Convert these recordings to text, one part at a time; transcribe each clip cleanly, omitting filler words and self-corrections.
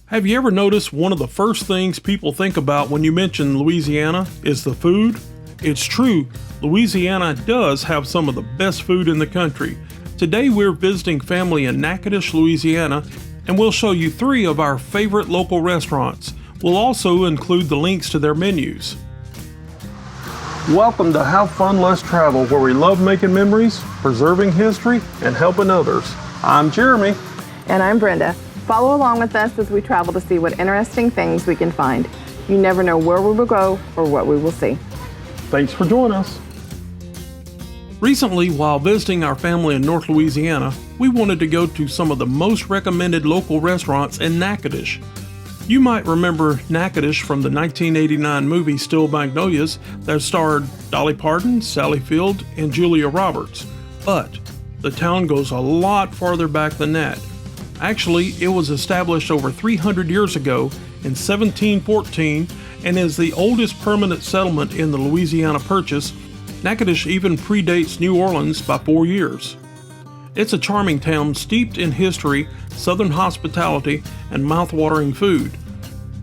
Have you ever noticed one of the first things people think about when you mention Louisiana is the food? It's true, Louisiana does have some of the best food in the country. Today we're visiting family in Natchitoches, Louisiana, and we'll show you 3 of our favorite local restaurants. We'll also include the links to their menus. Welcome to Have Fun, Let's Travel, where we love making memories, preserving history, and helping others. I'm Jeremy. And I'm Brenda. Follow along with us as we travel to see what interesting things we can find. You never know where we will go or what we will see. Thanks for joining us. Recently, while visiting our family in North Louisiana, we wanted to go to some of the most recommended local restaurants in Natchitoches. You might remember Natchitoches from the 1989 movie Steel Magnolias that starred Dolly Parton, Sally Field, and Julia Roberts. But the town goes a lot farther back than that. Actually, it was established over 300 years ago in 1714 and is the oldest permanent settlement in the Louisiana Purchase. Natchitoches even predates New Orleans by 4 years. It's a charming town steeped in history, southern hospitality, and mouthwatering food.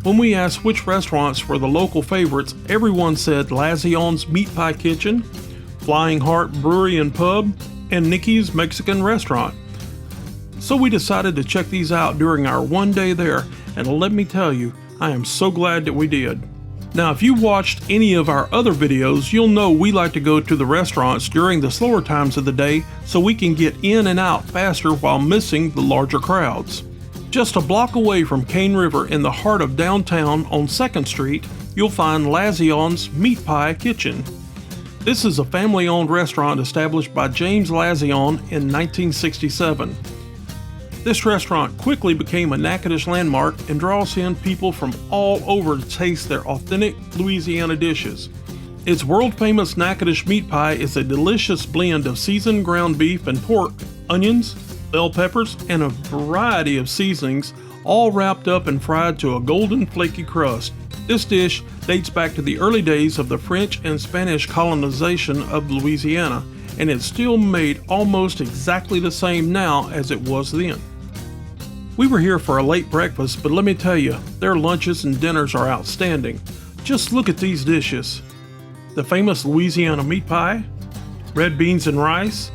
When we asked which restaurants were the local favorites, everyone said Lasyone's Meat Pie Kitchen, Flying Heart Brewery and Pub, and Nicky's Mexican Restaurant. So we decided to check these out during our one day there, and let me tell you, I am so glad that we did. Now, if you watched any of our other videos, you'll know we like to go to the restaurants during the slower times of the day so we can get in and out faster while missing the larger crowds. Just a block away from Cane River in the heart of downtown on 2nd Street, you'll find Lasyone's Meat Pie Kitchen. This is a family-owned restaurant established by James Lasyone in 1967. This restaurant quickly became a Natchitoches landmark and draws in people from all over to taste their authentic Louisiana dishes. Its world-famous Natchitoches meat pie is a delicious blend of seasoned ground beef and pork, onions, bell peppers, and a variety of seasonings, all wrapped up and fried to a golden flaky crust. This dish dates back to the early days of the French and Spanish colonization of Louisiana, and it's still made almost exactly the same now as it was then. We were here for a late breakfast, but let me tell you, their lunches and dinners are outstanding. Just look at these dishes. The famous Louisiana meat pie, red beans and rice,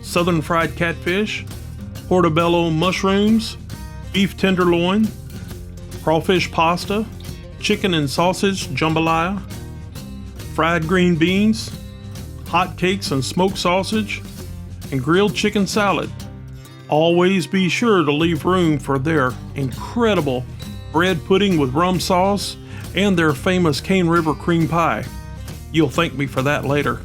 southern fried catfish, portobello mushrooms, beef tenderloin, crawfish pasta, chicken and sausage jambalaya, fried green beans, hot cakes and smoked sausage, and grilled chicken salad. Always be sure to leave room for their incredible bread pudding with rum sauce and their famous Cane River cream pie. You'll thank me for that later.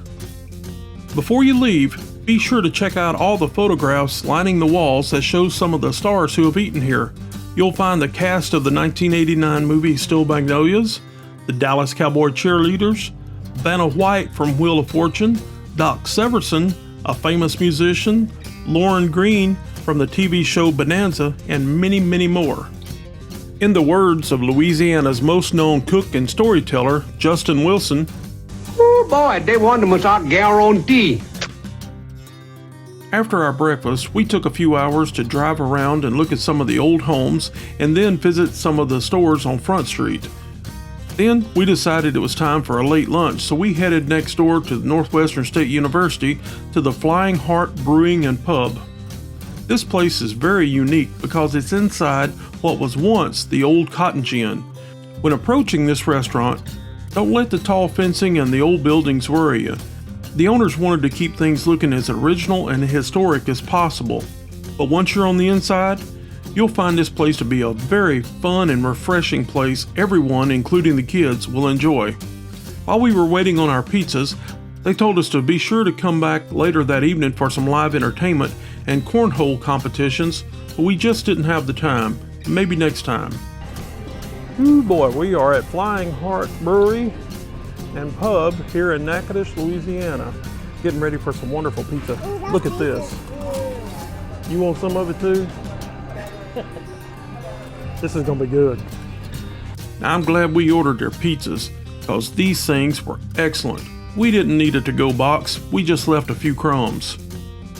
Before you leave, be sure to check out all the photographs lining the walls that show some of the stars who have eaten here. You'll find the cast of the 1989 movie Steel Magnolias, the Dallas Cowboy cheerleaders, Vanna White from Wheel of Fortune, Doc Severinsen, a famous musician, Lauren Green from the TV show Bonanza, and many, many more. In the words of Louisiana's most known cook and storyteller, Justin Wilson, "Oh boy, they want them without guarantee." After our breakfast, we took a few hours to drive around and look at some of the old homes and then visit some of the stores on Front Street. Then we decided it was time for a late lunch, so we headed next door to Northwestern State University to the Flying Heart Brewing and Pub. This place is very unique because it's inside what was once the old cotton gin. When approaching this restaurant, don't let the tall fencing and the old buildings worry you. The owners wanted to keep things looking as original and historic as possible. But once you're on the inside, you'll find this place to be a very fun and refreshing place everyone, including the kids, will enjoy. While we were waiting on our pizzas, they told us to be sure to come back later that evening for some live entertainment and cornhole competitions, but we just didn't have the time. Maybe next time. Ooh boy, we are at Flying Heart Brewery and Pub here in Natchitoches, Louisiana. Getting ready for some wonderful pizza. Look at this. You want some of it too? This is gonna be good. Now, I'm glad we ordered their pizzas because these things were excellent. We didn't need a to-go box, we just left a few crumbs.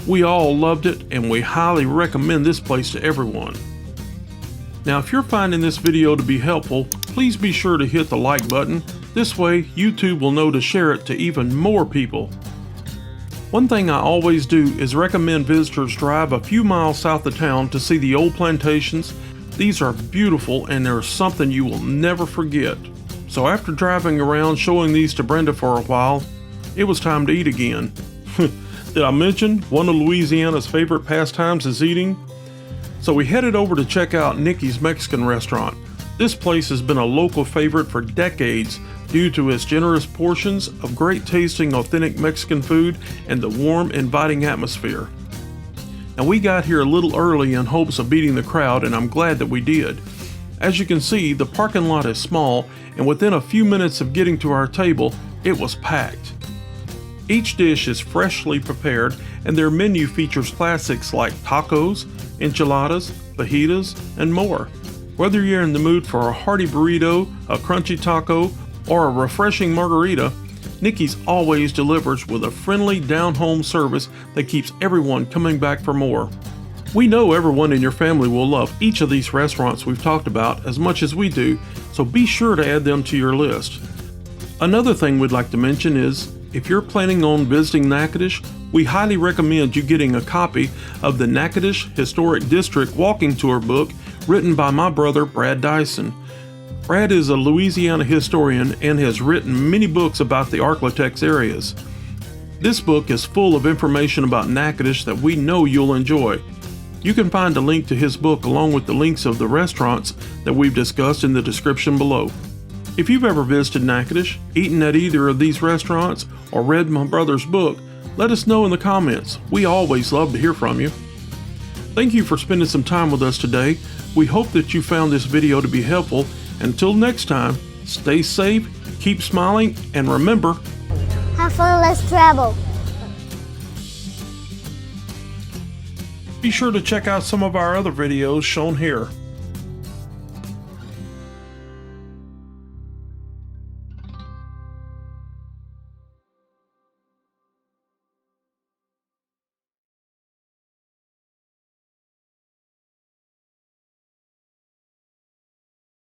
We all loved it and we highly recommend this place to everyone. Now, if you're finding this video to be helpful, please be sure to hit the like button. This way, YouTube will know to share it to even more people. One thing I always do is recommend visitors drive a few miles south of town to see the old plantations. These are beautiful and they're something you will never forget. So after driving around showing these to Brenda for a while, it was time to eat again. Did I mention one of Louisiana's favorite pastimes is eating? So we headed over to check out Nicky's Mexican restaurant. This place has been a local favorite for decades due to its generous portions of great tasting authentic Mexican food and the warm, inviting atmosphere. Now we got here a little early in hopes of beating the crowd, and I'm glad that we did. As you can see, the parking lot is small, and within a few minutes of getting to our table, it was packed. Each dish is freshly prepared, and their menu features classics like tacos, enchiladas, fajitas, and more. Whether you're in the mood for a hearty burrito, a crunchy taco, or a refreshing margarita, Nicky's always delivers with a friendly, down-home service that keeps everyone coming back for more. We know everyone in your family will love each of these restaurants we've talked about as much as we do, so be sure to add them to your list. Another thing we'd like to mention is, if you're planning on visiting Natchitoches, we highly recommend you getting a copy of the Natchitoches Historic District Walking Tour book written by my brother Brad Dyson. Brad is a Louisiana historian and has written many books about the Arklatex areas. This book is full of information about Natchitoches that we know you'll enjoy. You can find a link to his book along with the links of the restaurants that we've discussed in the description below. If you've ever visited Natchitoches, eaten at either of these restaurants, or read my brother's book, let us know in the comments. We always love to hear from you. Thank you for spending some time with us today. We hope that you found this video to be helpful. Until next time, stay safe, keep smiling, and remember, have fun, let's travel. be sure to check out some of our other videos shown here.